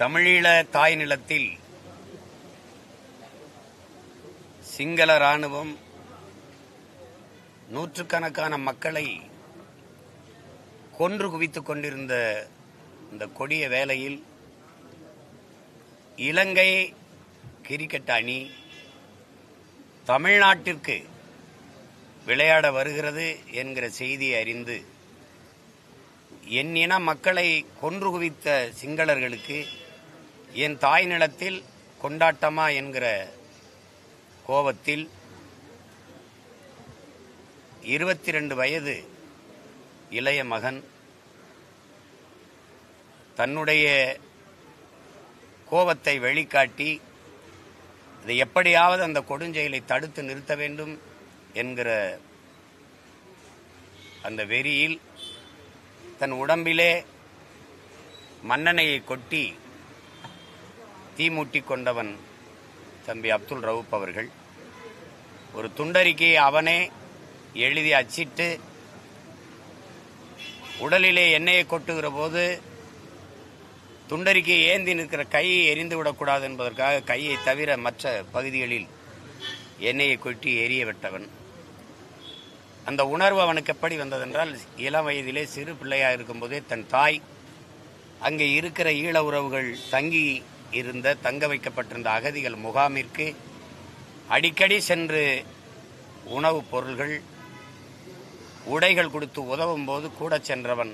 தமிழீழ தாய் நிலத்தில் சிங்கள இராணுவம் நூற்றுக்கணக்கான மக்களை கொன்று குவித்துக் கொண்டிருந்த இந்த கொடிய வேளையில் இலங்கை கிரிக்கெட் அணி தமிழ்நாட்டிற்கு விளையாட வருகிறது என்கிற செய்தியை அறிந்து என் இன மக்களை கொன்று குவித்த சிங்களர்களுக்கு என் தாய் நிலத்தில் கொண்டாட்டமா என்கிற கோபத்தில் 22 வயது இளைய மகன் தன்னுடைய கோபத்தை வெளிக்காட்டி இதை எப்படியாவது அந்த கொடுஞ்செயலை தடுத்து நிறுத்த வேண்டும் என்கிற அந்த வெறியில் தன் உடம்பிலே மண்ணெண்ணெயை கொட்டி தீமூட்டி கொண்டவன் தம்பி அப்துல் ரவுப் அவர்கள். ஒரு துண்டறிக்கையை அவனே எழுதி அச்சிட்டு உடலிலே எண்ணெயை கொட்டுகிற போது துண்டறிக்கையை ஏந்தி நிற்கிற கையை எரிந்து விடக்கூடாது என்பதற்காக கையை தவிர மற்ற பகுதிகளில் எண்ணெயை கொட்டி எரிய விட்டவன். அந்த உணர்வு அவனுக்கு எப்படி வந்ததென்றால், இளம் வயதிலே சிறு பிள்ளையாக இருக்கும்போதே தன் தாய் அங்கே இருக்கிற ஈழ உறவுகள் தங்க வைக்கப்பட்டிருந்த அகதிகள் முகாமிற்கு அடிக்கடி சென்று உணவுப் பொருள்கள் உடைகள் கொடுத்து உதவும் போது கூட சென்றவன்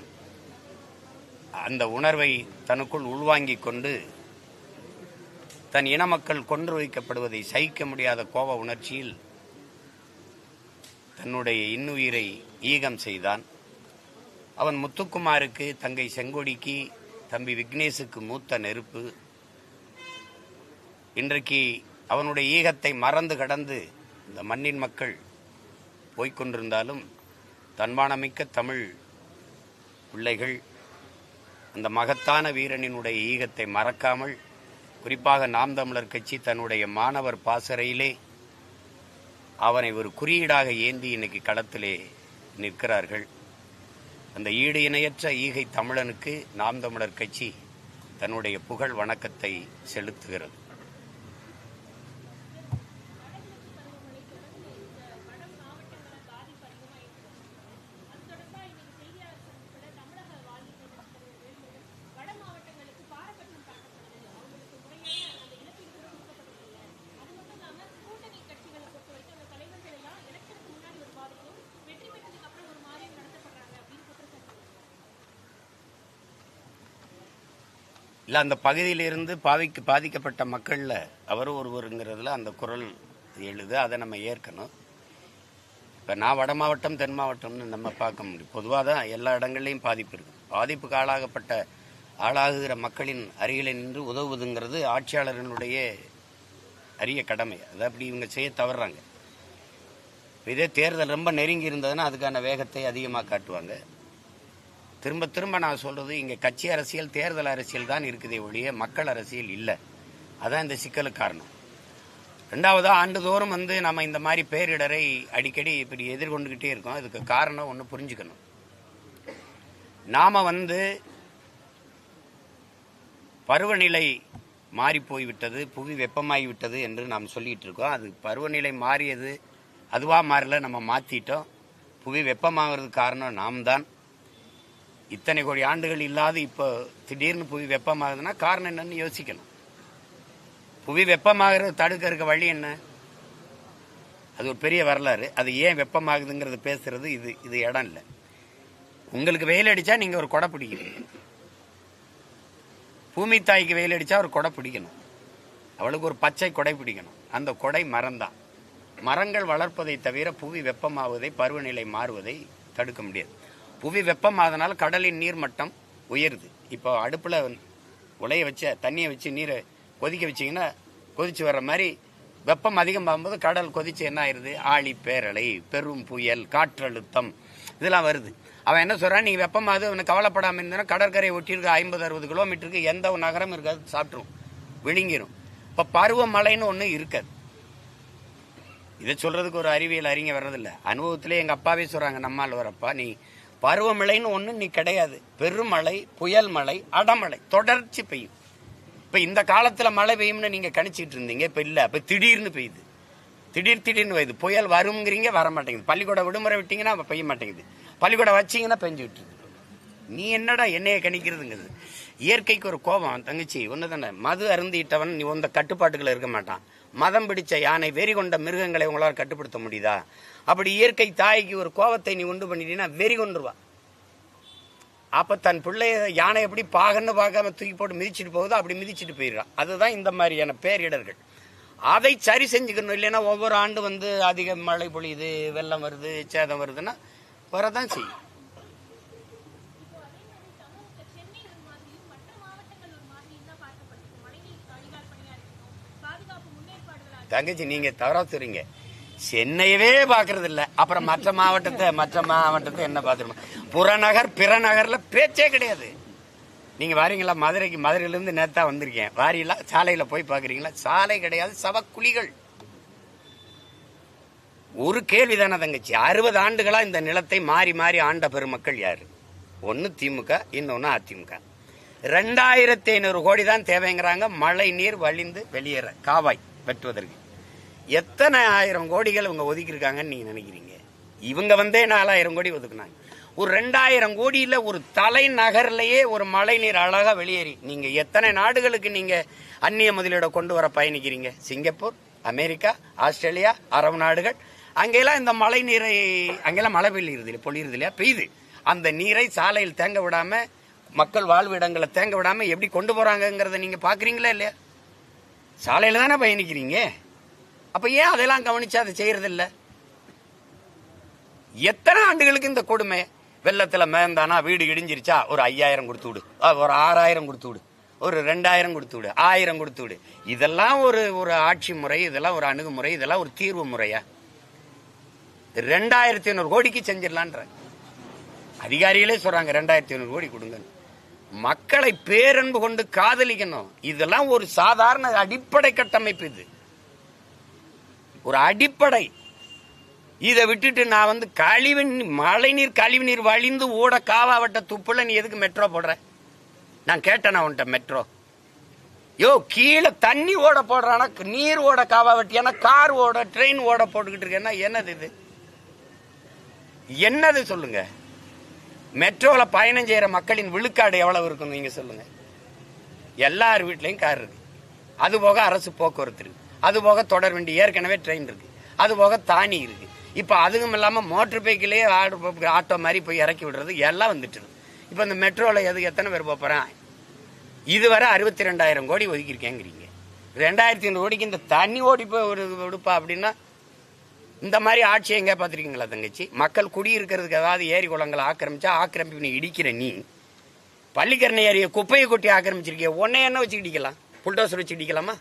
அந்த உணர்வை தனக்குள் உள்வாங்கிக் கொண்டு தன் இன மக்கள் கொன்று வைக்கப்படுவதை சகிக்க முடியாத கோப உணர்ச்சியில் தன்னுடைய இன்னுயிரை ஈகம் செய்தான். அவன் முத்துக்குமாருக்கு, தங்கை செங்கொடிக்கு, தம்பி விக்னேஷுக்கு மூத்த நெருப்பு. இன்றைக்கு அவனுடைய ஈகத்தை மறந்து கடந்து இந்த மண்ணின் மக்கள் போய்கொண்டிருந்தாலும் தன்மானமிக்க தமிழ் பிள்ளைகள் அந்த மகத்தான வீரனினுடைய ஈகத்தை மறக்காமல், குறிப்பாக நாம் தமிழர் கட்சி தன்னுடைய மாணவர் பாசறையிலே அவனை ஒரு குறியீடாக ஏந்தி இன்னைக்கு களத்திலே நிற்கிறார்கள். அந்த ஈடு இணையற்ற ஈகை தமிழனுக்கு நாம் தமிழர் கட்சி தன்னுடைய புகழ் வணக்கத்தை செலுத்துகிறது. இல்லை, அந்த பகுதியிலிருந்து பாதிக்கப்பட்ட மக்களில் அவரும் ஒருவருங்கிறதுல அந்த குரல் எழுது, அதை நம்ம ஏற்கணும். இப்போ நான் வட மாவட்டம் தென் மாவட்டம்னு நம்ம பார்க்க முடியும். பொதுவாக தான் எல்லா இடங்கள்லையும் பாதிப்பு இருக்குது. பாதிப்புக்கு ஆளாகுகிற மக்களின் அருகிலே நின்று உதவுவதுங்கிறது ஆட்சியாளர்களுடைய அரிய கடமை. அதை அப்படி இவங்க செய்ய தவறுறாங்க. இதே தேர்தல் ரொம்ப நெருங்கி இருந்ததுன்னா அதுக்கான வேகத்தை அதிகமாக காட்டுவாங்க. திரும்ப திரும்ப நான் சொல்றது, இங்கே கட்சி அரசியல், தேர்தல் அரசியல் தான் இருக்குதே ஒழிய மக்கள் அரசியல் இல்லை. அதான் இந்த சிக்கலுக்கு காரணம். ரெண்டாவதா, ஆண்டுதோறும் நம்ம இந்த மாதிரி பேரிடரை அடிக்கடி இப்படி எதிர்கொண்டுகிட்டே இருக்கோம். அதுக்கு காரணம் ஒன்று புரிஞ்சுக்கணும். நாம பருவநிலை மாறி போய்விட்டது, புவி வெப்பமாகிவிட்டது என்று நாம் சொல்லிட்டு இருக்கோம். அது பருவநிலை மாறியது அதுவா மாறல, நம்ம மாத்திட்டோம். புவி வெப்பமாகிறதுக்கு காரணம் நாம் தான். இத்தனை கோடி ஆண்டுகள் இல்லாது இப்போ திடீர்னு புவி வெப்பமாகுதுன்னா காரணம் என்னன்னு யோசிக்கணும். புவி வெப்பமாகிறது தடுக்க வழி என்ன? அது ஒரு பெரிய வரலாறு. அது ஏன் வெப்பமாகுதுங்கிறது பேசுறது இது இடம் இல்லை. உங்களுக்கு வெயில் அடிச்சா நீங்க ஒரு கொடை பிடிக்கிறீங்க. பூமி தாய்க்கு வெயில் அடிச்சா ஒரு கொடை பிடிக்கணும். அவளுக்கு ஒரு பச்சை கொடை பிடிக்கணும். அந்த கொடை மரம்தான். மரங்கள் வளர்ப்பதை தவிர புவி வெப்பமாவதை, பருவநிலை மாறுவதை தடுக்க முடியாது. புவி வெப்பமாதனால கடலின் நீர்மட்டம் உயருது. இப்போ அடுப்பில் உலைய வச்ச தண்ணியை வச்சு நீரை கொதிக்க வச்சிங்கன்னா கொதிச்சு வர்ற மாதிரி வெப்பம் அதிகமாகும்போது கடல் கொதிச்சு என்ன ஆயிடுது? ஆழி பேரலை, பெரும் புயல், காற்றழுத்தம் இதெல்லாம் வருது. அவன் என்ன சொல்றான்? நீ வெப்பமாகுது, அவனுக்கு கவலைப்படாமல் இருந்தா கடற்கரை ஒட்டி இருக்க 50-60 கிலோமீட்டருக்கு எந்த நகரம் இருக்காது, சாப்பிட்ரும், விழுங்கிரும். இப்போ பருவமழைன்னு ஒன்று இருக்காது. இதை சொல்றதுக்கு ஒரு அறிவியல் அறிஞர் வர்றதில்லை. அனுபவத்திலே எங்கள் அப்பாவே சொல்றாங்க, நம்மால் வரப்பா, நீ பருவமழைன்னு ஒன்று நீ கிடையாது. பெருமழை, புயல் மழை, அடமழை தொடர்ச்சி பெய்யும். இப்ப இந்த காலத்துல மழை பெய்யும்னு நீங்க கணிச்சிட்டு இருந்தீங்க, இப்ப இல்ல. அப்ப திடீர்னு பெய்யுது, திடீர்னு பெய்யுது. புயல் வருங்கிறீங்க, வர மாட்டேங்குது. பள்ளிக்கூட விடுமுறை விட்டீங்கன்னா பெய்ய மாட்டேங்குது, பள்ளிக்கூடம் வச்சிங்கன்னா பெஞ்சு விட்டுருது. நீ என்னடா என்னைய கணிக்கிறதுங்கிறது? இயற்கைக்கு ஒரு கோபம் தங்கச்சி ஒன்று தானே. மது அருந்திட்டவன் நீ உந்த கட்டுப்பாட்டுகளை இருக்க மாட்டான். மதம் பிடிச்ச யானை, வெறி கொண்ட மிருகங்களை உங்களால் கட்டுப்படுத்த முடியுதா? அப்படி இயற்கை தாய்க்கு ஒரு கோபத்தை நீ உண்டு பண்ணிட்டீங்கன்னா வெறி கொண்டுருவா. அப்ப தன் பிள்ளைய யானை எப்படி பாகன்னு பார்க்காம தூக்கி போட்டு மிதிச்சுட்டு போகுதோ அப்படி மிதிச்சுட்டு போயிடுறான். அதுதான் இந்த மாதிரியான பேரிடர்கள். அதை சரி செஞ்சுக்கணும். இல்லைன்னா ஒவ்வொரு ஆண்டு அதிக மழை பொழியுது, வெள்ளம் வருது, சேதம் வருதுன்னா வரதான் செய்யும். தங்கச்சி நீங்க தவறா சொல்றீங்க. சென்னையவே பாக்குறது இல்ல, அப்புறம் மற்ற மாவட்டத்தை என்ன பாத்துருமா? புறநகர் பிற நகர்ல பேச்சே கிடையாது. நீங்க வாரீங்களா மதுரைக்கு? மதுரையில இருந்து நேத்தா வந்திருக்கேன். வாரீங்களா? சாலையில போய் பாக்குறீங்களா? சாலை கிடையாது, சவக்குழிகள். ஒரு கேள்விதானே தங்கச்சி, 60 ஆண்டுகளா இந்த நிலத்தை மாறி மாறி ஆண்ட பெருமக்கள் யாரு? ஒன்னு திமுக, இன்னொன்னு அதிமுக. 2500 கோடி தான் தேவைங்கிறாங்க மழை நீர் வழிந்து வெளியேற, காவாய் வெட்டுவதற்கு. எத்தனை ஆயிரம் கோடிகள் இவங்க ஒதுக்கி இருக்காங்கன்னு நீங்க நினைக்கிறீங்க? இவங்க 4000 கோடி ஒதுக்குனாங்க. ஒரு 2000 கோடியில ஒரு தலைநகர்லயே ஒரு மழை நீர் அழகா வெளியேறி, நீங்க எத்தனை நாடுகளுக்கு நீங்க அந்நிய முதலீட கொண்டு வர பயணிக்கிறீங்க? சிங்கப்பூர், அமெரிக்கா, ஆஸ்திரேலியா, அரபு நாடுகள். அங்கெல்லாம் இந்த மழை நீரை, அங்கெல்லாம் மழை பொழியுறது இல்லையா? பெய்யுது. அந்த நீரை சாலையில் தேங்க விடாம, மக்கள் வாழ்வு இடங்களை தேங்க விடாம எப்படி கொண்டு போறாங்கிறத நீங்க பாக்குறீங்களா இல்லையா? சாலையில தானே பயணிக்கிறீங்க. அப்ப ஏன் அதெல்லாம் கவனிச்சு அதை செய்யறது இல்ல? எத்தனை ஆண்டுகளுக்கு இந்த கொடுமை? வெள்ளத்துல மேந்தானா, வீடு இடிஞ்சிருச்சா, ஒரு 5000 கொடுத்து விடு, ஒரு 6000 கொடுத்து விடு, ஒரு 2000 கொடுத்து விடு, 1000 கொடுத்து விடு. இதெல்லாம் ஒரு ஆட்சி முறை, இதெல்லாம் ஒரு அணுகுமுறை, இதெல்லாம் ஒரு தீர்வு முறையா? 2500 கோடிக்கு செஞ்சிடலான்ற அதிகாரிகளே சொல்றாங்க 2500 கோடி கொடுங்க. மக்களை பேரன்பு கொண்டு காதலிக்கணும். இதெல்லாம் ஒரு சாதாரண அடிப்படை கட்டமைப்பு. இது ஒரு அடிப்படை. இதை விட்டுட்டு நான் மழைநீர் கழிவுநீர் வழிந்து ஓட காவாவட்ட துப்புல நீ எதுக்கு மெட்ரோ போடுற? நான் கேட்டேன் உன்ட்ட மெட்ரோ. யோ, கீழே தண்ணி ஓட போடுறானா, நீர் ஓட காவாவட்டியானா, கார் ஓட, ட்ரெயின் ஓட போட்டுக்கிட்டு இருக்கேன்னா என்னது இது? என்னது சொல்லுங்க? மெட்ரோல பயணம் செய்யற மக்களின் விழுக்காடு எவ்வளவு இருக்கும் நீங்க சொல்லுங்க? எல்லார் வீட்லயும் கார் இருக்கு, அது போக அரசு போக்குவரத்து இருக்கு, அது போக தொடர் வண்டி, ஏற்கனவே ட்ரெயின் இருக்கு, அது போக தானி இருக்கு. இப்ப அதுவும் இல்லாம மோட்டர் பைக்கிலேயே ஆட்டோ மாதிரி போய் இறக்கி விடுறது எல்லாம் வந்துட்டு. இப்ப இந்த மெட்ரோல எத்தனை பேர் போறான்? இதுவரை 62,000 கோடி ஒதுக்கியிருக்கேங்கிறீங்க. 2500 கோடிக்கு இந்த தண்ணி ஓடி போய் ஒரு விடுப்பா அப்படின்னா இந்த மாதிரி ஆட்சி எங்க பாத்திருக்கீங்களா தங்கச்சி? மக்கள் குடியிருக்கிறதுக்கு ஏதாவது ஏரி குளங்களை ஆக்கிரமிப்பு நீ இடிக்கிற. நீ பள்ளிக்கரணை ஏரிய குப்பையை கொட்டி ஆக்கிரமிச்சிருக்கிய. உன்னை என்ன வச்சு இடிக்கலாம்? புல்டோசர் வச்சு இடிக்கலாமா?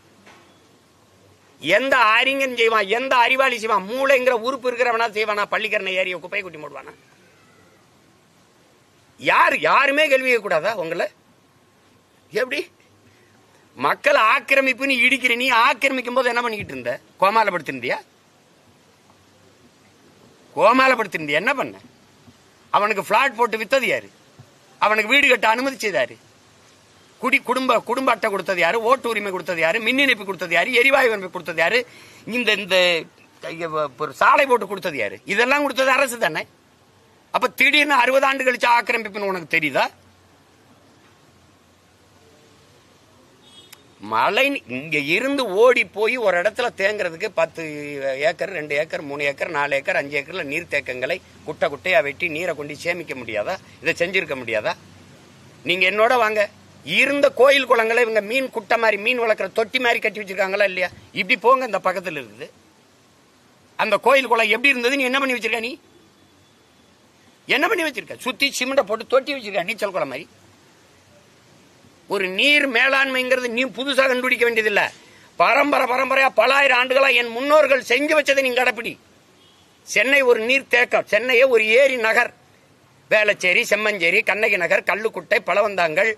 எந்த அறிஞன் செய்வான்? எந்த அறிவாளி செய்வான்? மூளைங்கிற உறுப்பு இருக்கிறவனா செய்வானா? பள்ளிக்கரணை ஏரிய குப்பையை கொட்டி போடுவானா? யாருமே கேள்வி கூடாதா உங்களை? எப்படி மக்கள் ஆக்கிரமிப்பு நீ இடிக்கிற? நீ ஆக்கிரமிக்கும் போது என்ன பண்ணிக்கிட்டு இருந்த? கோமாலப்படுத்திருந்தியா? என்ன பண்ண? அவனுக்கு பிளாட் போட்டு வித்தது யாரு? அவனுக்கு வீடு கட்ட அனுமதிச்சது யாரு? குடும்ப அட்டை கொடுத்தது யாரு? ஓட்டு உரிமை கொடுத்தது யாரு? மின் இணைப்பு கொடுத்தது யாரு? எரிவாயு இணைப்பு கொடுத்தது யாரு? இந்த சாலை போட்டு கொடுத்தது யாரு? இதெல்லாம் கொடுத்தது அரசு தானே. அப்ப திடீர்னு 60 ஆண்டு கழிச்சு ஆக்கிரமிப்புன்னு உனக்கு தெரியுதா? மழை இங்க இருந்து ஓடி போய் ஒரு இடத்துல தேங்கிறதுக்கு 10 ஏக்கர், 2 ஏக்கர், 3 ஏக்கர், 4 ஏக்கர், 5 ஏக்கர்ல நீர் தேக்கங்களை குட்டையா வெட்டி நீரை கொண்டு சேமிக்க முடியாதா? இதை செஞ்சிருக்க முடியாதா? நீங்க என்னோட வாங்க. இருந்த கோயில் குளங்களை இவங்க மீன் குட்டை மாதிரி, மீன் வளர்க்குற தொட்டி மாதிரி கட்டி வச்சிருக்காங்களா இல்லையா? இப்படி போங்க, இந்த பக்கத்துல இருக்குது அந்த கோயில் குளம் எப்படி இருந்தது? நீ என்ன பண்ணி வச்சிருக்க? நீ என்ன பண்ணி வச்சிருக்க? சுத்தி சிமெண்ட போட்டு தொட்டி வச்சிருக்க, நீச்சல் குளம் மாதிரி. ஒரு நீர் மேலாண்மைங்கிறது நீ புதுசாக கண்டுபிடிக்க வேண்டியதில்லை. பரம்பரையா பல ஆயிரம் ஆண்டுகளா என் முன்னோர்கள் செஞ்சு வச்சதை நீங்க கடைப்பிடி. சென்னை ஒரு நீர் தேக்கம், சென்னையே ஒரு ஏரி நகர். வேளச்சேரி, செம்மஞ்சேரி, கண்ணகி நகர், கல்லுக்குட்டை, பழவந்தாங்கல்,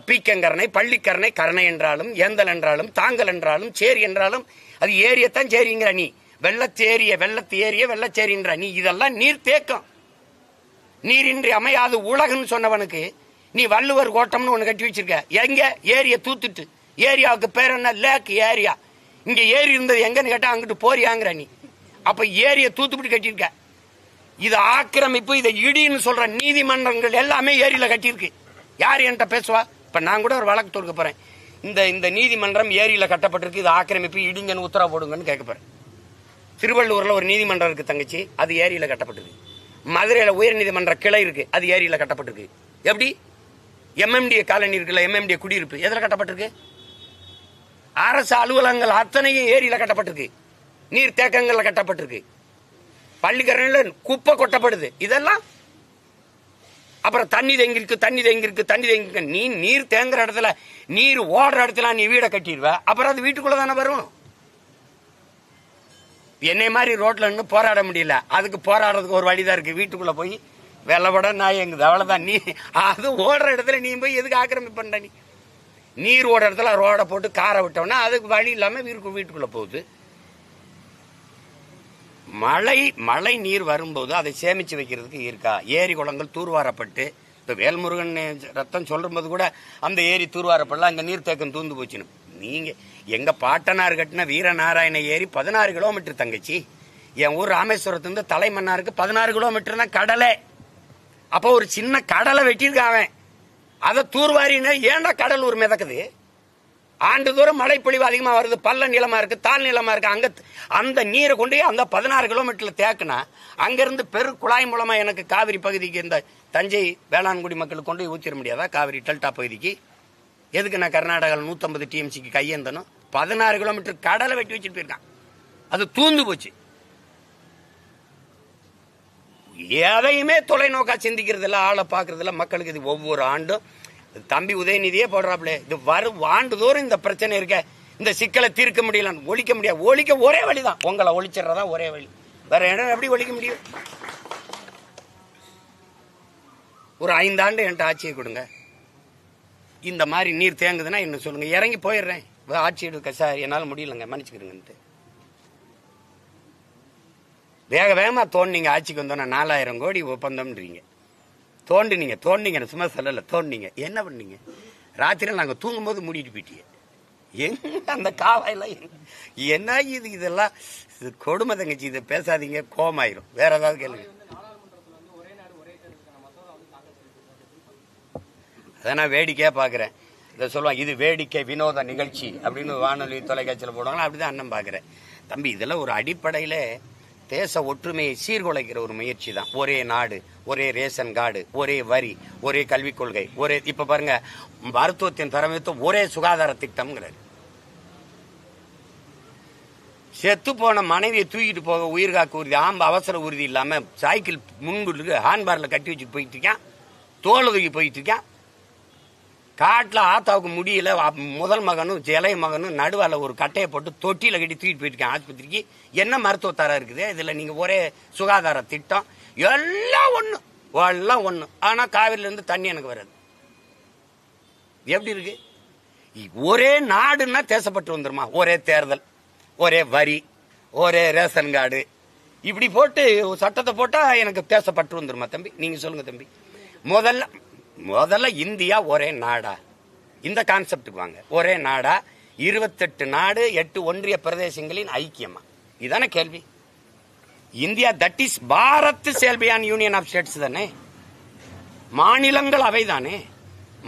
பீக்கங்கரணை, பள்ளிக்கரணை, கரணை என்றாலும், ஏந்தல் என்றாலும், தாங்கல் என்றாலும், சேரி என்றாலும் அது ஏரியத்தான் சேரிங்கிற நீ. வெள்ளத்து ஏரிய வெள்ளச்சேரின்ற நீ. இதெல்லாம் நீர் தேக்கம். நீரின்றி அமையாது உலகன்னு சொன்னவனுக்கு நீ வள்ளுவர் கோட்டம்னு ஒன்று கட்டி வச்சிருக்க. எங்க ஏரியை தூத்துட்டு, ஏரியாவுக்கு பேர் என்ன? லேக் ஏரியா. இங்க ஏரி இருந்தது எங்கன்னு கேட்டா அங்கிட்டு போறியாங்கிற நீ. அப்ப ஏரியை தூத்துப்பிட்டு கட்டியிருக்க. இது ஆக்கிரமிப்பு, இதை இடின்னு சொல்ற நீதிமன்றங்கள் எல்லாமே ஏரியில கட்டியிருக்கு. யார் என்கிட்ட பேசுவா? இப்ப நான் கூட ஒரு வழக்கு தொடுக்க போறேன். இந்த நீதிமன்றம் ஏரியில கட்டப்பட்டிருக்கு, இது ஆக்கிரமிப்பு, இடிங்கன்னு உத்தரவு போடுங்கன்னு கேட்க போறேன். திருவள்ளூர்ல ஒரு நீதிமன்றம் இருக்கு தங்கச்சி, அது ஏரியில கட்டப்பட்டிருக்கு. மதுரையில உயர் நீதிமன்ற கிளை இருக்கு, அது ஏரியில கட்டப்பட்டிருக்கு. எப்படி? எம்எம்டிஏ காலனி இருக்குல்ல, எம்எம்டிஏ குடியிருப்பு எதுல கட்டப்பட்டிருக்கு? அரசு அலுவலகங்கள் அத்தனையும் ஏரியில கட்டப்பட்டிருக்கு, நீர் தேக்கங்கள்ல கட்டப்பட்டிருக்கு, பள்ளிக்கரணையில குப்பை கொட்டப்படுது. இதெல்லாம் அப்புறம் தண்ணி தேங்கிருக்கு. நீ நீர் தேங்குற இடத்துல, நீர் ஓடுற இடத்துல நீ வீடை கட்டிடுவ, அப்புறம் அது வீட்டுக்குள்ள தானே வரும். என்னை மாதிரி ரோட்ல நின்று போராட முடியல, அதுக்கு போராடுறதுக்கு ஒரு வழிதான் இருக்கு. வீட்டுக்குள்ள போய் வெள்ளப்பட நாய் எங்குது, அவ்வளவுதான். நீ அது ஓடுற இடத்துல நீ போய் எதுக்கு ஆக்கிரமிப்பு பண்ற? நீர் ஓடுற இடத்துல ரோட போட்டு காரை விட்டோம்னா அதுக்கு வழி இல்லாம வீட்டுக்குள்ள போகுது. மழை நீர் வரும்போது அதை சேமிச்சு வைக்கிறதுக்கு இருக்கா? ஏரி குளங்கள் தூர்வாரப்பட்டு, இப்ப வேல்முருகன் ரத்தம் சொல்லும்போது கூட அந்த ஏரி தூர்வாரப்படலாம், அங்க நீர் தேக்கம் தூந்து போச்சுன்னு. நீங்க எங்க பாட்டனார் கட்டின வீரநாராயண ஏரி 16 கிலோமீட்டர் தங்கச்சி. என் ஊர் ராமேஸ்வரத்துல தலைமன்னாருக்கு 16 கிலோமீட்டர் தான் கடலை. அப்போ ஒரு சின்ன கடலை வெட்டியிருக்காங்க, அதை தூர்வாரின்னு ஏன்டா கடலூர் மிதக்குது? ஆண்டுதோறும் மழை பொழிவு அதிகமா வருது, பள்ள நிலமா இருக்கு, தாழ் நிலமா இருக்கு. அங்க அந்த நீரை கொண்டு அந்த 16 கிலோமீட்டர்ல தேக்குனா அங்கிருந்து பெரு குழாய் மூலமா எனக்கு காவிரி பகுதிக்கு, இந்த தஞ்சை வேளாண்குடி மக்களுக்கு கொண்டு ஊத்திட முடியாதா? காவிரி டெல்டா பகுதிக்கு எதுக்கு நான் கர்நாடகாவில் 150 டிஎம்சிக்கு கையேந்தனும்? 16 கிலோமீட்டர் கடலை வெட்டி வச்சுட்டு போயிருக்கான், அது தூந்து போச்சு. எதையுமே தொலைநோக்கா சிந்திக்கிறது இல்ல, ஆளை பாக்குறது இல்ல. மக்களுக்கு இது ஒவ்வொரு ஆண்டும் தம்பி உதயநிதியே போடுறாப்ல, இது வரும் ஆண்டுதோறும் இந்த பிரச்சனை இருக்க, இந்த சிக்கலை தீர்க்க முடியல, ஒழிக்க முடியாது. ஒழிக்க ஒரே வழிதான், உங்களை ஒழிச்சிடறதா ஒரே வழி. வேற இடம் எப்படி ஒழிக்க முடியும்? ஒரு 5 ஆண்டு என்கிட்ட ஆட்சியை கொடுங்க, இந்த மாதிரி நீர் தேங்குதுன்னா என்ன சொல்லுங்க, இறங்கி போயிடுறேன். ஆட்சி எடுக்க சார் என்னால் முடியலங்க, மன்னிச்சுக்கிறேங்கன்ட்டு வேகமா தோண்டிங்க. ஆட்சிக்கு வந்தோன்னா 4000 கோடி ஒப்பந்தம்ன்றீங்க. தோண்டினீங்க சும்மா சொல்லல, தோண்டினீங்க. என்ன பண்ணீங்க? ராத்திரியில் நாங்கள் தூங்கும்போது மூடிட்டு போயிட்டீங்க. எங்க அந்த காவாயெல்லாம் என்ன இது? இதெல்லாம் இது கொடுமை தங்கச்சி, இதை பேசாதீங்க, கோமாயிரும். வேற ஏதாவது கேளுங்க. அதான் நான் வேடிக்கையா பாக்குறேன். இதை சொல்லுவாங்க, இது வேடிக்கை வினோத நிகழ்ச்சி அப்படின்னு வானொலி தொலைக்காட்சியில் போடுவாங்க. அப்படிதான் அண்ணன் பாக்குறேன். தம்பி, இதெல்லாம் ஒரு அடிப்படையில தேச ஒற்றுமையை சீர்குலைக்கிற ஒரு முயற்சி தான். ஒரே நாடு, ஒரே ரேஷன் கார்டு, ஒரே வரி, ஒரே கல்விக் கொள்கை, ஒரே இப்ப பாருங்க மருத்துவத்தின் தரமைத்து ஒரே சுகாதார திட்டம்ங்கிறாரு. செத்து போன மனைவியை தூக்கிட்டு போக உயிர்காக்க ஊர்தி, அவசர ஊர்தி இல்லாம சைக்கிள் முன்குள்ளுக்கு ஹான்பார்ல கட்டி வச்சுட்டு போயிட்டு இருக்கான், தோல் தூக்கி போயிட்டு இருக்கான். காட்டுல ஆத்தாவுக்கு முடியல, முதல் மகனும் இளைய மகனும் நடுவால ஒரு கட்டையை போட்டு தொட்டியில கட்டி தூக்கிட்டு போயிட்டு ஆஸ்பத்திரிக்கு. என்ன மருத்துவத்தரம் இருக்குது இதுல? நீங்க ஒரே சுகாதார திட்டம், எல்லாம் ஒண்ணு. ஆனா காவிரில இருந்து தண்ணி எனக்கு வராது. எப்படி இருக்கு? ஒரே நாடுன்னா தேசப்பட்டு வந்துருமா? ஒரே தேர்தல், ஒரே வரி, ஒரே ரேஷன் கார்டு, இப்படி போட்டு சட்டத்தை போட்டா எனக்கு தேசப்பட்டு வந்துருமா? தம்பி நீங்க சொல்லுங்க தம்பி. முதல்ல இந்தியா ஒரே நாடா? இந்த கான்செப்டுக்கு வாங்க. ஒரே நாடா? 28 நாடு, 8 ஒன்றிய பிரதேசங்களின் ஐக்கியமா? இதான கேள்வி. India that is Bharat shall be an union of states தானே. மாநிலங்கள் அவைதானே,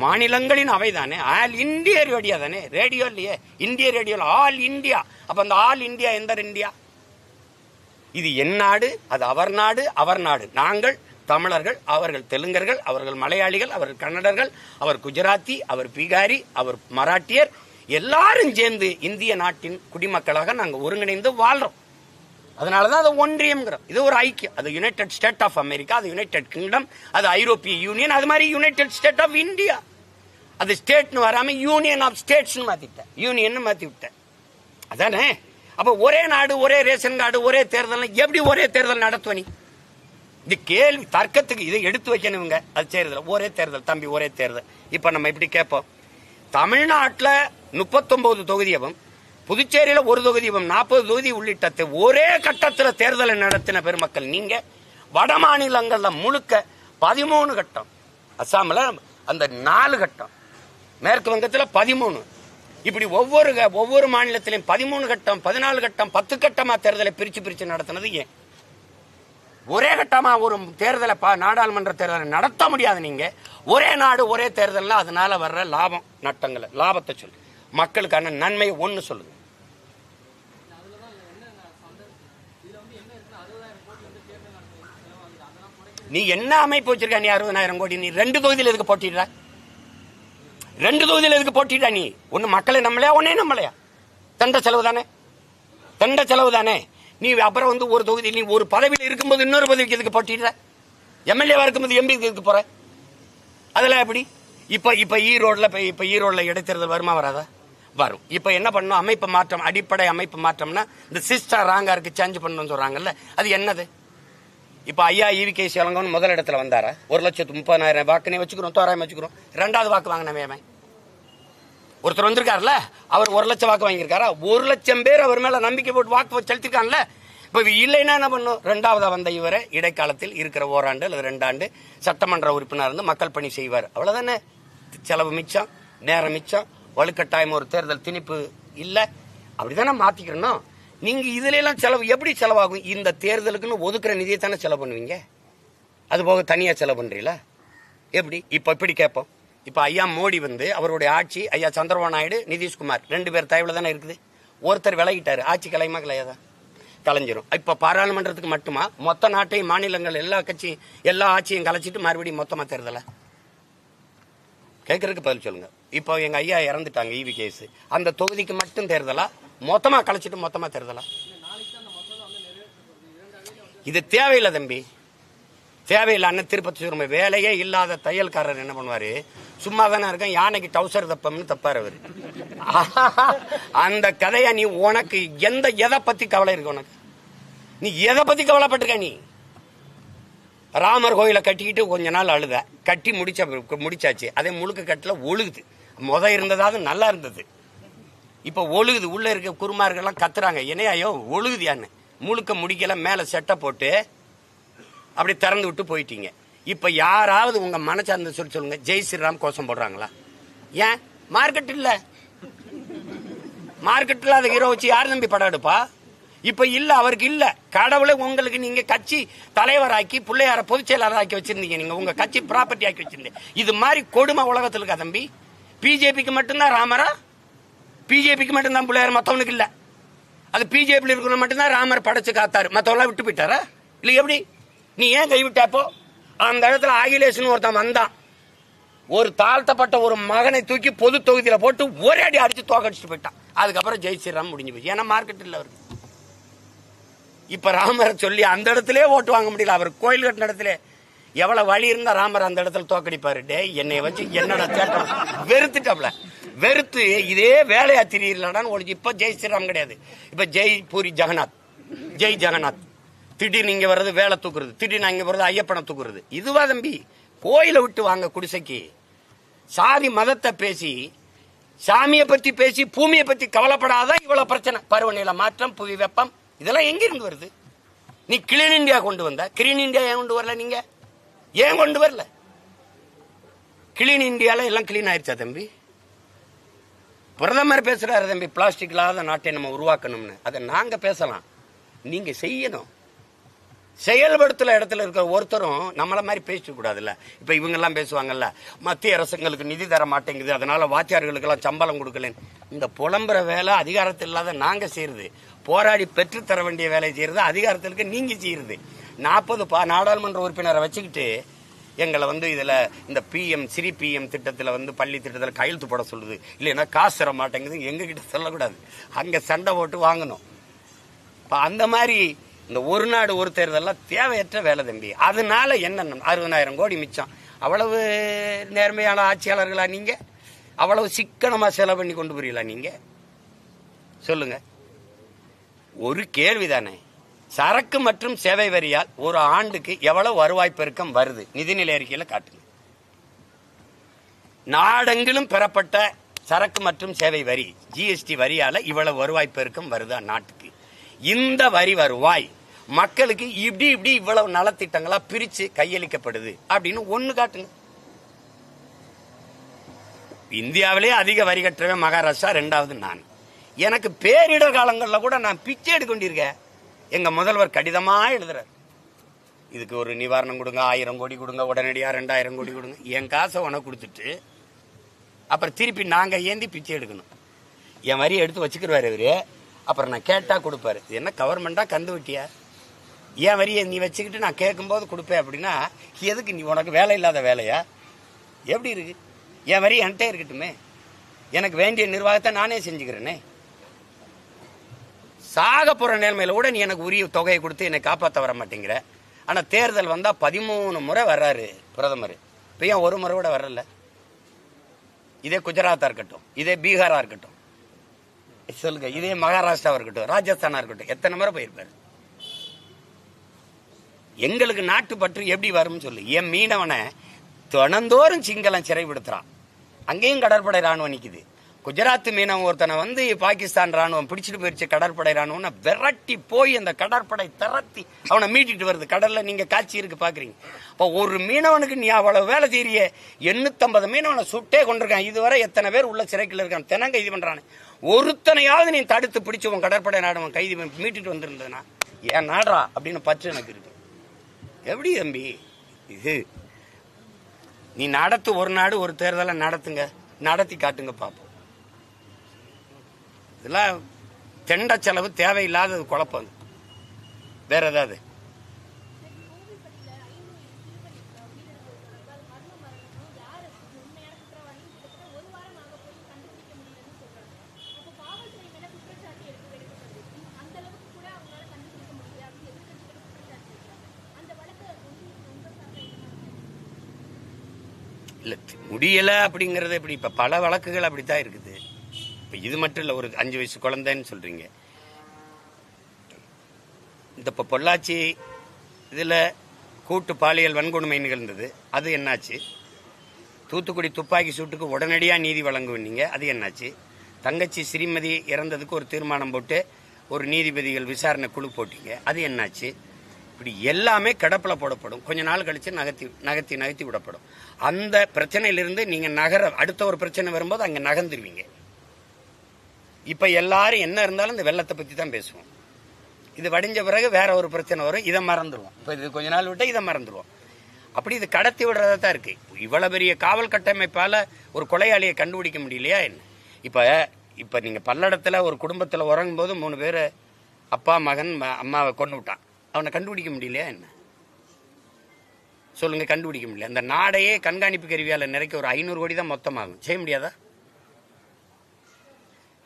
மாநிலங்களின் அவைதானே. ஆல் இந்தியா ரேடியோ தானே. ரேடியோ இல்லையே, இந்திய ரேடியோ, ஆல் இந்தியா. அப்ப அந்த ஆல் இந்தியா எந்த இந்தியா? இது என் நாடு, அது அவர் நாடு, அவர் நாடு. நாங்கள் தமிழர்கள், அவர்கள் தெலுங்கர்கள், அவர்கள் மலையாளிகள், அவர்கள் கன்னடர்கள், அவர் குஜராத்தி, அவர் பீகாரி, அவர் மராட்டியர், எல்லாரும் சேர்ந்து இந்திய நாட்டின் குடிமக்களாக நாங்கள் ஒருங்கிணைந்து வாழ்றோம். அதனாலதான் அது ஒன்றியம்ங்கிறோம். இது ஒரு ஐக்கியம். அது யுனைடெட் ஸ்டேட் ஆஃப் அமெரிக்கா, அது யுனைடெட் கிங்டம், அது ஐரோப்பிய யூனியன், அது மாதிரி யுனைடெட் ஸ்டேட் ஆஃப் இந்தியா. அது ஸ்டேட்னு வராம யூனியன் ஆஃப் ஸ்டேட்ஸ் மாத்திட்டேன், யூனியன் மாத்தி விட்டேன். அதானே? அப்ப ஒரே நாடு, ஒரே ரேஷன் கார்டு, ஒரே தேர்தல், எப்படி ஒரே தேர்தல் நடத்துவ நீ? இது கேள்வி, தர்க்கத்துக்கு இதை எடுத்து வைக்கணுங்க. அது செய்யறதில்ல. ஒரே தேர்தல் தம்பி, ஒரே தேர்தல். இப்ப நம்ம இப்படி கேட்போம், தமிழ்நாட்டில் 39 தொகுதியும், புதுச்சேரியில 1 தொகுதியும், 40 தொகுதி உள்ளிட்ட ஒரே கட்டத்தில் தேர்தலை நடத்தின பெருமக்கள் நீங்க. வட மாநிலங்கள்ல முழுக்க 13 கட்டம். அசாம்ல அந்த 4 கட்டம், மேற்கு வங்கத்தில் 13, இப்படி ஒவ்வொரு மாநிலத்திலையும் 13 கட்டம், 14 கட்டம், 10 கட்டமா தேர்தலை பிரிச்சு நடத்தினது ஏன்? ஒரே கட்டமா ஒரு தேர்தலை நாடாளுமன்ற தேர்தலை நடத்த முடியாது. நீங்க ஒரே நாடு ஒரே தேர்தல், அதனால வர்ற லாபம் நட்டங்களை, லாபத்தை சொல்லு, மக்களுக்கான நன்மை ஒண்ணு சொல்லுங்க. நீ என்ன அமைப்பு வச்சிருக்க? நீ 60,000 கோடி நீ 2 தொகுதியில் எதுக்கு போட்டிடுற? 2 தொகுதியில் எதுக்கு போட்டிடுற? நீ ஒன்னு மக்களை நம்மளையா, ஒன்னே நம்மளையா? தண்ட செலவு தானே. நீ அப்புறம் வந்து ஒரு தொகுதி, நீ ஒரு பதவியில் இருக்கும்போது இன்னொரு பதவிக்கு எதுக்கு போட்டிடுற? எம்எல்ஏவா இருக்கும்போது எம்பி எதுக்கு போற? அதெல்லாம் எப்படி? இப்ப ஈரோடுல இடைத்தேர்தல் வருமா வராதா? வரும். இப்ப என்ன பண்ணணும்? அமைப்பு மாற்றம், அடிப்படை அமைப்பு மாற்றம்னா இந்த சிஸ்டர் ராங்கா இருக்கு, சேஞ்ச் பண்ணணும்னு சொல்றாங்கல்ல, அது என்னது? இப்ப ஐயா ஈவி.கே. இளங்கோவன் முதல் இடத்துல வந்தாரா? 1,30,000 வாக்குனே வச்சுக்கிறோம், தோராயம் வச்சுக்கிறோம். 2வது வாக்கு வாங்கினவன் ஒருத்தர் வந்திருக்காருல்ல, அவர் 1,00,000 வாக்கு வாங்கியிருக்காரா? 1,00,000 பேர் அவர் மேல நம்பிக்கை போட்டு வாக்கு செலுத்திருக்காங்கல்ல. இப்ப இல்லைன்னா என்ன பண்ணும்? 2வதா வந்த இவரை இடைக்காலத்தில் இருக்கிற ஓராண்டு அல்லது 2 ஆண்டு சட்டமன்ற உறுப்பினர் இருந்து மக்கள் பணி செய்வார். அவ்வளவுதானே. செலவு மிச்சம், நேரம் மிச்சம், வலுக்கட்டாயம் ஒரு தேர்தல் திணிப்பு இல்ல. அப்படித்தானே மாத்திக்கணும். நீங்க இதுல எல்லாம் செலவு எப்படி செலவாகும்? இந்த தேர்தலுக்குன்னு ஒதுக்குற நிதியை தானே செலவு பண்ணுவீங்க. அது போக தனியா செலவு பண்றீங்களா? எப்படி? இப்படி கேட்போம். இப்ப ஐயா மோடி வந்து அவருடைய ஆட்சி, ஐயா சந்திரபாபு நாயுடு, நிதிஷ்குமார் 2 பேர் தயவுல தானே இருக்குது. ஒருத்தர் விலகிட்டாரு, ஆட்சி கலையுமா கலையாதா? கலைஞ்சிரும். இப்ப பாராளுமன்றத்துக்கு மட்டுமா? மொத்த நாட்டையும், மாநிலங்கள் எல்லா ஆட்சியும் கலைச்சிட்டு மறுபடியும் மொத்தமா தேர்தல கேட்கறதுக்கு பதில் சொல்லுங்க. இப்போ எங்க ஐயா இறந்துட்டாங்க, ஈவி.கே. அந்த தொகுதிக்கு மட்டும் தேர்தலா, மொத்தமா கலைச்சிட்டு மொத்தமா தேர்தலா? இது தேவையில்லை தம்பி, தேவையில்லை. அண்ணன் திருப்பதி சொல்ற வேலையே இல்லாத தையல்காரர் என்ன பண்ணுவாரு? சும்மா தானே இருக்கேன், யானைக்கு டவுசர் தப்பம்னு தப்பாரு அவரு. அந்த கதையா நீ உனக்கு எதை பத்தி கவலை இருக்கு? உனக்கு நீ எதை பத்தி கவலைப்பட்டிருக்க? நீ ராமர் கோயிலை கட்டிக்கிட்டு கொஞ்ச நாள் அழுத, கட்டி முடிச்சாச்சு. அதே முழுக்க கட்டல ஒழுகுது. இருந்ததாவது நல்லா இருந்தது, இப்ப ஒழுகுது. உள்ள இருக்க குருமார்கள்லாம் கத்துறாங்க, என்னையோ ஒழுகுதியான்னு. முழுக்க முடிக்கல, மேல செட்டை போட்டு அப்படி திறந்து விட்டு போயிட்டீங்க. இப்ப யாராவது உங்க மனசார்ந்த சொல்லி சொல்லுங்க, ஜெய் ஸ்ரீராம் கோஷம் போடுறாங்களா? ஏன்? மார்க்கெட் இல்ல. மார்க்கெட்ல அதை ஹீரோ வச்சு யார் நம்பி படம் எடுப்பா? இப்ப இல்ல, அவருக்கு இல்ல. கடவுளை உங்களுக்கு நீங்க கட்சி தலைவராக்கி பிள்ளையார பொதுச் செயலாளர் ஆக்கி வச்சிருந்தீங்க. நீங்க உங்க கட்சி ப்ராப்பர்ட்டி ஆக்கி வச்சிருந்தீங்க. இது மாதிரி கொடுமை உலகத்தில் இருக்கா தம்பி? பிஜேபிக்கு மட்டும்தான் ராமரா? பிஜேபிக்கு மட்டும்தான் பிள்ளையார், மத்தவனுக்கு இல்ல. அது பிஜேபி இருக்கணும் மட்டும்தான் ராமர் படைச்சு காத்தாரு, மத்தவெல்லாம் விட்டு போயிட்டாரா? இல்ல எப்படி? நீ ஏன் கைவிட்டாப்போ? அந்த இடத்துல அகிலேஷன் ஒருத்தன் வந்தான், ஒரு தாழ்த்தப்பட்ட ஒரு மகனை தூக்கி பொது தொகுதியில போட்டு ஒரே அடி அடிச்சு தோக்கடிச்சுட்டு போயிட்டான். அதுக்கப்புறம் ஜெய் ஸ்ரீராம் முடிஞ்சு போச்சு. ஏன்னா மார்க்கெட் இல்ல அவருக்கு. இப்ப ராமரை சொல்லி அந்த இடத்துல ஓட்டு வாங்க முடியல. அவர் கோயில் கட்டின இடத்துல எவ்வளவு வழி இருந்தா ராமர் அந்த இடத்துல தோக்கடிப்பாரு. டே, என்னை வச்சு என்னோட சேட்டம் வெறுத்துட்டாப்ல. வெறுத்து இதே வேலையா திரியலான்னு ஒழிச்சு. இப்ப ஜெய் ஸ்ரீராம் கிடையாது, இப்ப ஜெய் பூரி ஜெகநாத், ஜெய் ஜெகநாத். திடீர்னு இங்க வர்றது வேலை தூக்குறது, திடீர்னு அங்க வர்றது ஐயப்பனை தூக்குறது. இதுவா தம்பி? கோயிலை விட்டு வாங்க குடிசைக்கு. சாதி மதத்தை பேசி, சாமியை பத்தி பேசி, பூமியை பத்தி கவலைப்படாத இவ்வளவு பிரச்சனை. பருவநிலை மாற்றம், புவி வெப்பம், இதெல்லாம் எங்க இருந்து வருது? நீ கிளீன் இந்தியா கொண்டு வந்த, கிரீன் இந்தியா ஏன் கொண்டு வரல? நீங்க ஏன் கொண்டு வரல? கிளீன் இந்தியால எல்லாம் கிளீன் ஆயிடுச்சா தம்பி? பிரதமர் பேசுறாரு தம்பி, பிளாஸ்டிக் இல்லாத நாட்டை நம்ம உருவாக்கணும்னு. அதை நாங்க பேசலாம், நீங்க செய்யணும். செயல்படுத்தல இடத்துல இருக்கிற ஒருத்தரும் நம்மள மாதிரி பேச கூடாதுல்ல. இப்ப இவங்க எல்லாம் பேசுவாங்கல்ல, மத்திய அரசுங்களுக்கு நிதி தர மாட்டேங்குது, அதனால வாத்தியார்களுக்கு எல்லாம் சம்பளம் கொடுக்கல. இந்த புலம்புற வேலை அதிகாரத்தில் இல்லாத நாங்க செய்யறது, போராடி பெற்று தர வேண்டிய வேலை செய்யறது அதிகாரத்திற்கு நீங்க செய்யறது. 40 நாடாளுமன்ற உறுப்பினரை வச்சுக்கிட்டு எங்களை இதுல இந்த ஸ்ரீ பிஎம் திட்டத்துல பள்ளி திட்டத்துல கையெழுத்து போட சொல்லுது, இல்லைன்னா காசு தர மாட்டேங்குது எங்க கிட்ட சொல்லக்கூடாது. அங்க சண்டை போட்டு வாங்கணும். அந்த மாதிரி இந்த ஒரு நாடு ஒரு தேர்தலாம் தேவையற்ற வேலை தம்பி. அதனால என்ன, 60,000 கோடி மிச்சம். அவ்வளவு நேர்மையான ஆட்சியாளர்களா நீங்க? அவ்வளவு சிக்கனமா செலவு பண்ணி கொண்டு போறீங்களா நீங்க? சொல்லுங்க. ஒரு கேள்விதானே. சரக்கு மற்றும் சேவை வரியால் ஒரு ஆண்டுக்கு எவ்வளவு வருவாய் பெருக்கம் வருது? நிதிநிலை அறிக்கையில காட்டுங்க. நாடெங்கிலும் பெறப்பட்ட சரக்கு மற்றும் சேவை வரி, ஜிஎஸ்டி வரியால இவ்வளவு வருவாய் பெருக்கம் வருதா நாட்டுக்கு? இந்த வரி வருவாய் மக்களுக்கு இவ்வளவு நலத்திட்டங்களா பிரிச்சு கையளிக்கப்படுது அப்படின்னு ஒண்ணு காட்டுங்க. இந்தியாவிலே அதிக வரி கட்டுறவன் மகாராஷ்டிரா, 2வது நான். எனக்கு பேரிடர் காலங்களில் கூட நான் பிச்சை எடுக்க கொண்டிருக்கேன். எங்க முதல்வர் கடிதமா எழுதுறாரு, இதுக்கு ஒரு நிவாரணம் கொடுங்க, 1000 கோடி கொடுங்க, உடனடியாக 2000 கோடி கொடுங்க. என் காசை உனக்கு கொடுத்துட்டு அப்புறம் திருப்பி நாங்க ஏந்தி பிச்சை எடுக்கணும். என் வரியை எடுத்து வச்சுக்கிடுவாரு இவரு. அப்புறம் நான் கேட்டா கொடுப்பாரு. இது என்ன கவர்மெண்டா கந்து வெட்டியா? என் வரியை நீ வச்சுக்கிட்டு நான் கேட்கும்போது கொடுப்பேன் அப்படின்னா எதுக்கு? நீ உனக்கு வேலை இல்லாத வேலையா? எப்படி இருக்கு? என் வரி என்கிட்ட இருக்கட்டுமே, எனக்கு வேண்டிய நிர்வாகத்தை நானே செஞ்சுக்கிறேனே. சாக போற நிலைமையில கூட நீ எனக்கு உரிய தொகையை கொடுத்து என்னை காப்பாற்ற வர மாட்டேங்கிற. ஆனா தேர்தல் வந்தா 13 முறை வர்றாரு பிரதமர், இப்ப ஏன் ஒரு முறை கூட வரல? இதே குஜராத்தா இருக்கட்டும், இதே பீகாரா இருக்கட்டும், சொல்லுங்க, இதே மகாராஷ்டிராவா இருக்கட்டும், ராஜஸ்தானா இருக்கட்டும், எத்தனை முறை போயிருப்பாரு? எங்களுக்கு நாட்டு பற்று எப்படி வரும் சொல்லு. என் மீனவனை தினந்தோறும் சிங்களம் சிறைப்படுத்துறான், அங்கேயும் கடற்படை ராணுவம் நிக்குது. குஜராத் மீனவன் ஒருத்தனை வந்து பாகிஸ்தான் ராணுவம் பிடிச்சிட்டு போயிருச்சு, கடற்படை ராணுவம் விரட்டி போய் அந்த கடற்படை திரட்டி அவனை மீட்டிட்டு வருது. கடல்ல நீங்க காட்சி இருக்கு பாக்குறீங்க. இப்போ ஒரு மீனவனுக்கு நீ அவ்வளவு வேலை செய்ய 850 மீனவனை சுட்டே கொண்டிருக்கான். இதுவரை எத்தனை பேர் உள்ள சிறைக்குள்ள இருக்கான், தினம் கைது பண்றானு. ஒருத்தனையாவது நீ தடுத்து பிடிச்சு உன் கடற்படை ராணுவம் கைது மீட்டிட்டு வந்திருந்ததுன்னா ஏன் நாடுறா அப்படின்னு பற்று எனக்கு இருக்கு. எப்படி தம்பி இது? நீ நடத்து, ஒரு நாடு ஒரு தேர்தலை நடத்துங்க, நடத்தி காட்டுங்க பாப்போம். இதெல்லாம் தெண்ட செலவு தேவையில்லாத குழப்பம். வேற ஏதாவது இல்ல முடியல அப்படிங்கறது எப்படி? இப்ப பல வழக்குகள் அப்படித்தான் இருக்குது. இப்ப இது மட்டும் இல்ல, ஒரு 5 வயசு குழந்தைன்னு சொல்றீங்க. இந்த பொள்ளாச்சி இதுல கூட்டு பாலியல் வன்கொடுமை நிகழ்ந்தது, அது என்னாச்சு? தூத்துக்குடி துப்பாக்கி சூட்டுக்கு உடனடியா நீதி வழங்குவீங்க, அது என்னாச்சு? தங்கச்சி ஸ்ரீமதி இறந்ததுக்கு ஒரு தீர்மானம் போட்டு ஒரு நீதிபதிகள் விசாரணை குழு போட்டீங்க, அது என்னாச்சு? இப்படி எல்லாமே கிடப்பில போடப்படும். கொஞ்ச நாள் கழிச்சு நகர்த்தி விடப்படும். அந்த பிரச்சனையிலிருந்து நீங்க அடுத்த ஒரு பிரச்சனை வரும்போது அங்க நகர்ந்துருவீங்க. இப்ப எல்லாரும் என்ன இருந்தாலும் இந்த வெள்ளத்தை பத்தி தான் பேசுவோம். இது வடிஞ்ச பிறகு வேற ஒரு பிரச்சனை வரும், இதை மறந்துடுவோம். இப்ப இது கொஞ்ச நாள் விட்டா இதை மறந்துடுவோம். அப்படி இது கடத்தி விடுறதா தான் இருக்கு. இவ்வளவு பெரிய காவல் கட்டமைப்பால ஒரு கொலையாளியை கண்டுபிடிக்க முடியலையா என்ன? இப்ப நீங்க பல்லடத்துல ஒரு குடும்பத்துல உறங்கும் போது 3 பேர் அப்பா மகன் அம்மாவை கொண்டு விட்டான், அவனை கண்டுபிடிக்க முடியலையா என்ன? சொல்லுங்க, கண்டுபிடிக்க முடியல. அந்த நாடையே கண்காணிப்பு கருவியால நிறைக்க ஒரு 500 கோடி தான் மொத்தமாகும், செய்ய முடியாதா?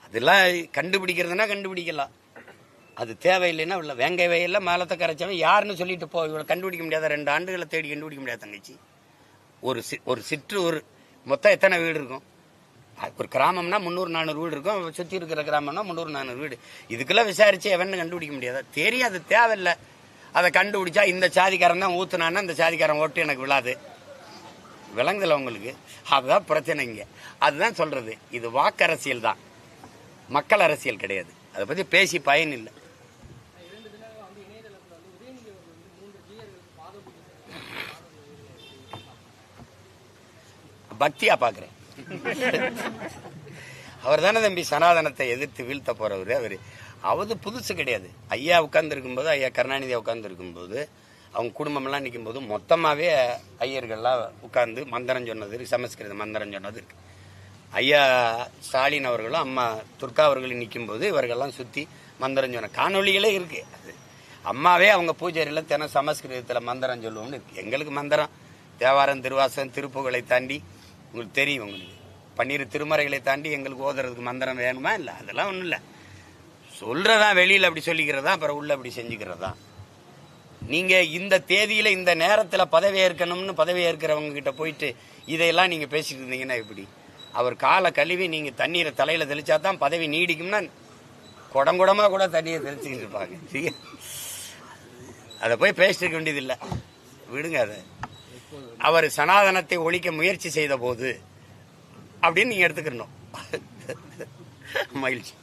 அதெல்லாம் கண்டுபிடிக்கிறதுனா கண்டுபிடிக்கலாம், அது தேவையில்லைன்னா உள்ள வேங்கை வயல்ல மேலத்தை கரைச்சவன் யாருன்னு சொல்லிட்டு போ. இவ்வளவு கண்டுபிடிக்க முடியாத, 2 ஆண்டுகளை தேடி கண்டுபிடிக்க முடியாத தங்கச்சி. ஒரு சிற்றூர் மொத்தம் எத்தனை வீடு இருக்கும்? ஒரு கிராமம்னா 300-400 வீடு இருக்கும், சுற்றி இருக்கிற கிராமம்னா 300-400 வீடு. இதுக்கெல்லாம் விசாரிச்சு எவன்னு கண்டுபிடிக்க முடியாதா? தெரியும், அது தேவையில்லை. அதை கண்டுபிடிச்சா இந்த சாதிக்காரன் தான் ஊத்துனான்னா இந்த சாதிக்காரன் ஓட்டு எனக்கு விழாது. விளங்குதல உங்களுக்கு? அதுதான் பிரச்சனை இங்க. அதுதான் சொல்றது, இது வாக்கரசியல் தான், மக்கள் அரசியல் கிடையாது. அதை பத்தி பேசி பயன் இல்லை. பக்தியா பாக்குறேன். அவர் தானே தம்பி சனாதனத்தை எதிர்த்து வீழ்த்த போறவரு. அவது புதுசு கிடையாது. ஐயா உட்கார்ந்து இருக்கும்போது, ஐயா கருணாநிதியா உட்கார்ந்து இருக்கும்போது, அவங்க குடும்பம் எல்லாம் நிற்கும் போது மொத்தமாவே ஐயர்கள்லாம் உட்கார்ந்து மந்திரம் சொன்னது, சமஸ்கிருத மந்திரம் சொன்னது இருக்கு. ஐயா ஸ்டாலின் அவர்களும் அம்மா துர்கா அவர்களும் நிற்கும் போது இவர்கள்லாம் சுத்தி மந்திரம் சொன்ன காணொலிகளே இருக்கு. அது அம்மாவே அவங்க பூஜையில தினம் சமஸ்கிருதத்துல மந்திரம் சொல்லுவோம்னு இருக்கு. எங்களுக்கு மந்திரம் தேவாரம், திருவாசகம், திருப்புகளை தாண்டி உங்களுக்கு தெரியும். உங்களுக்கு 12 திருமறைகளை தாண்டி எங்களுக்கு ஓதுறதுக்கு மந்திரம் வேணுமா? இல்லை, அதெல்லாம் ஒன்றும் இல்லை. சொல்றதா வெளியில அப்படி சொல்லிக்கிறதா, அப்புறம் உள்ள அப்படி செஞ்சுக்கிறதா. நீங்க இந்த தேதியில இந்த நேரத்துல பதவி ஏற்கணும்னு பதவி ஏற்கிறவங்க கிட்ட போயிட்டு இதையெல்லாம் நீங்க பேசிட்டு இருந்தீங்கன்னா எப்படி? அவர் காலை கழுவி நீங்க தண்ணீரை தலையில தெளிச்சா தான் பதவி நீடிக்கும்னா குடங்குடமா கூட தண்ணியை தெளிச்சுக்கிட்டு இருப்பாங்க. அதை போய் பேசிட்டு இருக்க வேண்டியது இல்லை, விடுங்க. அதை அவர் சனாதனத்தை ஒழிக்க முயற்சி செய்த போது அப்படின்னு நீங்க எடுத்துக்கணும். மகிழ்ச்சி.